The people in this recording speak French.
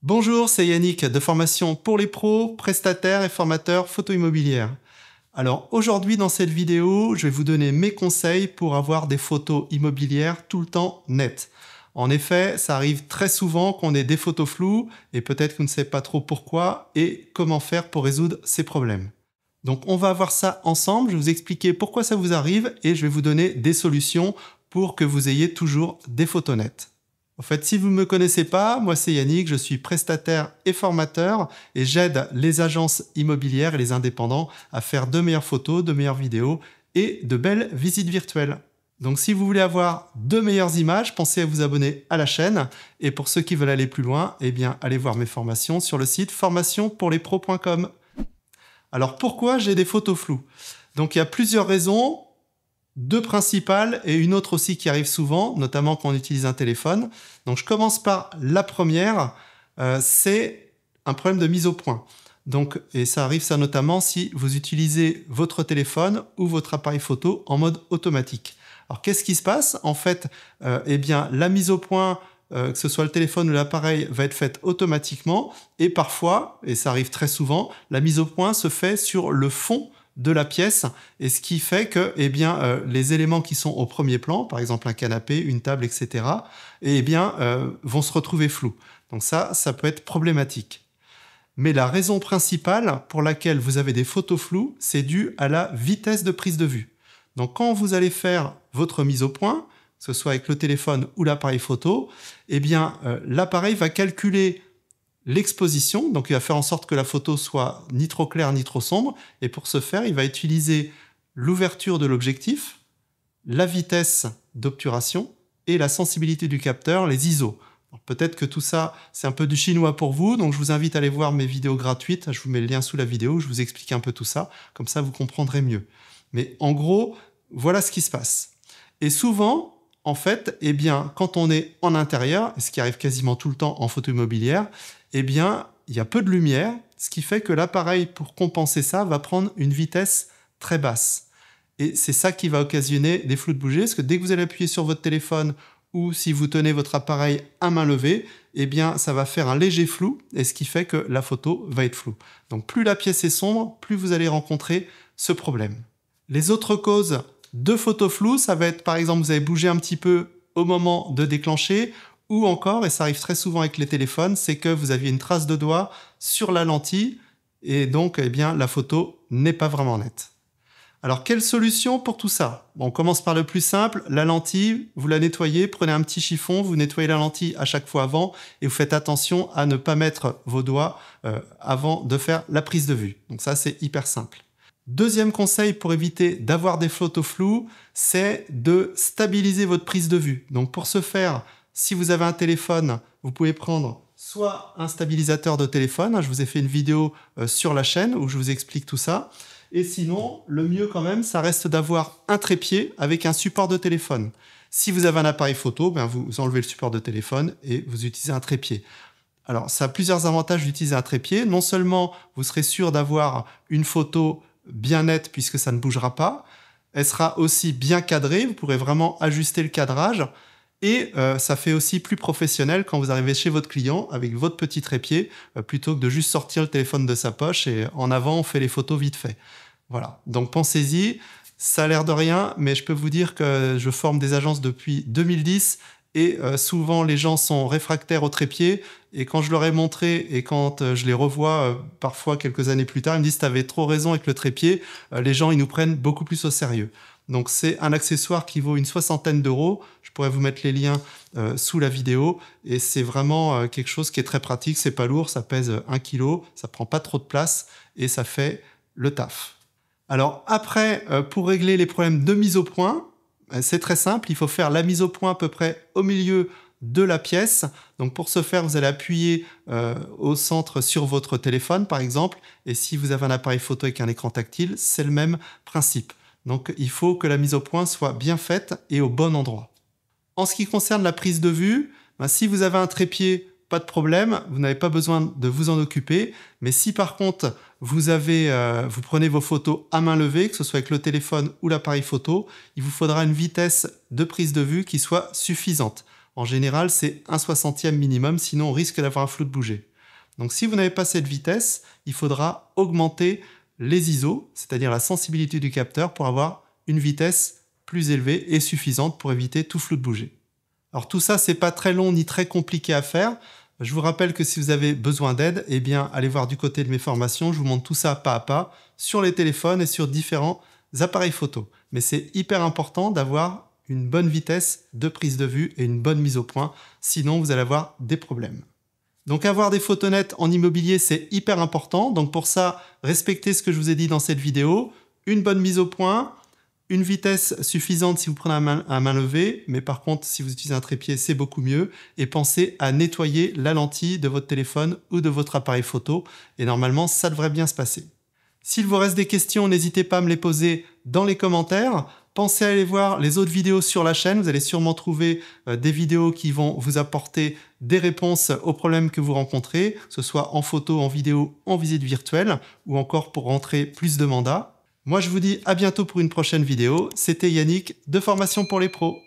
Bonjour, c'est Yannick de Formation pour les pros, prestataires et formateurs photo immobilière. Alors aujourd'hui dans cette vidéo, je vais vous donner mes conseils pour avoir des photos immobilières tout le temps nettes. En effet, ça arrive très souvent qu'on ait des photos floues et peut-être qu'on ne sait pas trop pourquoi et comment faire pour résoudre ces problèmes. Donc on va voir ça ensemble, je vais vous expliquer pourquoi ça vous arrive et je vais vous donner des solutions pour que vous ayez toujours des photos nettes. En fait, si vous ne me connaissez pas, moi c'est Yannick, je suis prestataire et formateur et j'aide les agences immobilières et les indépendants à faire de meilleures photos, de meilleures vidéos et de belles visites virtuelles. Donc si vous voulez avoir de meilleures images, pensez à vous abonner à la chaîne et pour ceux qui veulent aller plus loin, eh bien allez voir mes formations sur le site formationpourlespros.com. Alors pourquoi j'ai des photos floues? Donc il y a plusieurs raisons. Deux principales et une autre aussi qui arrive souvent, notamment quand on utilise un téléphone. Donc je commence par la première, c'est un problème de mise au point. Donc, et ça arrive ça notamment si vous utilisez votre téléphone ou votre appareil photo en mode automatique. Alors qu'est-ce qui se passe? En fait, eh bien la mise au point, que ce soit le téléphone ou l'appareil, va être faite automatiquement et parfois, et ça arrive très souvent, la mise au point se fait sur le fond de la pièce, et ce qui fait que eh bien, les éléments qui sont au premier plan, par exemple un canapé, une table, etc., eh bien, vont se retrouver flous. Donc ça peut être problématique. Mais la raison principale pour laquelle vous avez des photos floues, c'est dû à la vitesse de prise de vue. Donc quand vous allez faire votre mise au point, que ce soit avec le téléphone ou l'appareil photo, eh bien, l'appareil va calculer l'exposition, donc il va faire en sorte que la photo soit ni trop claire ni trop sombre, et pour ce faire, il va utiliser l'ouverture de l'objectif, la vitesse d'obturation et la sensibilité du capteur, les ISO. Peut-être que tout ça, c'est un peu du chinois pour vous, donc je vous invite à aller voir mes vidéos gratuites, je vous mets le lien sous la vidéo, où je vous explique un peu tout ça, comme ça vous comprendrez mieux. Mais en gros, voilà ce qui se passe. Et souvent, en fait, eh bien, quand on est en intérieur, ce qui arrive quasiment tout le temps en photo immobilière, eh bien, il y a peu de lumière, ce qui fait que l'appareil, pour compenser ça, va prendre une vitesse très basse. Et c'est ça qui va occasionner des flous de bouger, parce que dès que vous allez appuyer sur votre téléphone ou si vous tenez votre appareil à main levée, eh bien, ça va faire un léger flou, et ce qui fait que la photo va être floue. Donc, plus la pièce est sombre, plus vous allez rencontrer ce problème. Les autres causes de photos floues, ça va être, par exemple, vous avez bougé un petit peu au moment de déclencher, ou encore, et ça arrive très souvent avec les téléphones, c'est que vous aviez une trace de doigt sur la lentille, et donc, eh bien, la photo n'est pas vraiment nette. Alors, quelle solution pour tout ça? Bon, on commence par le plus simple, la lentille, vous la nettoyez, prenez un petit chiffon, vous nettoyez la lentille à chaque fois avant, et vous faites attention à ne pas mettre vos doigts avant de faire la prise de vue. Donc ça, c'est hyper simple. Deuxième conseil pour éviter d'avoir des photos floues, c'est de stabiliser votre prise de vue. Donc pour ce faire, si vous avez un téléphone, vous pouvez prendre soit un stabilisateur de téléphone, je vous ai fait une vidéo sur la chaîne où je vous explique tout ça, et sinon, le mieux quand même, ça reste d'avoir un trépied avec un support de téléphone. Si vous avez un appareil photo, ben vous enlevez le support de téléphone et vous utilisez un trépied. Alors ça a plusieurs avantages d'utiliser un trépied. Non seulement vous serez sûr d'avoir une photo bien nette puisque ça ne bougera pas, elle sera aussi bien cadrée, vous pourrez vraiment ajuster le cadrage, et ça fait aussi plus professionnel quand vous arrivez chez votre client avec votre petit trépied, plutôt que de juste sortir le téléphone de sa poche et en avant on fait les photos vite fait. Voilà, donc pensez-y, ça a l'air de rien, mais je peux vous dire que je forme des agences depuis 2010 et souvent les gens sont réfractaires au trépied, et quand je leur ai montré et quand je les revois parfois quelques années plus tard, ils me disent « t'avais trop raison avec le trépied », les gens ils nous prennent beaucoup plus au sérieux. Donc c'est un accessoire qui vaut une 60aine d'euros, je pourrais vous mettre les liens sous la vidéo, et c'est vraiment quelque chose qui est très pratique, c'est pas lourd, ça pèse 1 kg, ça prend pas trop de place et ça fait le taf. Alors après, pour régler les problèmes de mise au point, c'est très simple, il faut faire la mise au point à peu près au milieu de la pièce. Donc pour ce faire, vous allez appuyer au centre sur votre téléphone par exemple, et si vous avez un appareil photo avec un écran tactile, c'est le même principe. Donc il faut que la mise au point soit bien faite et au bon endroit. En ce qui concerne la prise de vue, si vous avez un trépied, pas de problème, vous n'avez pas besoin de vous en occuper. Mais si par contre vous prenez vos photos à main levée, que ce soit avec le téléphone ou l'appareil photo, il vous faudra une vitesse de prise de vue qui soit suffisante. En général, c'est 1/60e minimum, sinon on risque d'avoir un flou de bouger. Donc si vous n'avez pas cette vitesse, il faudra augmenter les ISO, c'est-à-dire la sensibilité du capteur, pour avoir une vitesse plus élevée et suffisante pour éviter tout flou de bouger. Alors tout ça, c'est pas très long ni très compliqué à faire. Je vous rappelle que si vous avez besoin d'aide, eh bien, allez voir du côté de mes formations. Je vous montre tout ça pas à pas sur les téléphones et sur différents appareils photo. Mais c'est hyper important d'avoir une bonne vitesse de prise de vue et une bonne mise au point. Sinon, vous allez avoir des problèmes. Donc avoir des photos nettes en immobilier, c'est hyper important. Donc pour ça, respectez ce que je vous ai dit dans cette vidéo. Une bonne mise au point, une vitesse suffisante si vous prenez à main levée, mais par contre, si vous utilisez un trépied, c'est beaucoup mieux. Et pensez à nettoyer la lentille de votre téléphone ou de votre appareil photo. Et normalement, ça devrait bien se passer. S'il vous reste des questions, n'hésitez pas à me les poser dans les commentaires. Pensez à aller voir les autres vidéos sur la chaîne. Vous allez sûrement trouver des vidéos qui vont vous apporter des réponses aux problèmes que vous rencontrez, que ce soit en photo, en vidéo, en visite virtuelle, ou encore pour rentrer plus de mandats. Moi, je vous dis à bientôt pour une prochaine vidéo. C'était Yannick de Formation pour les pros.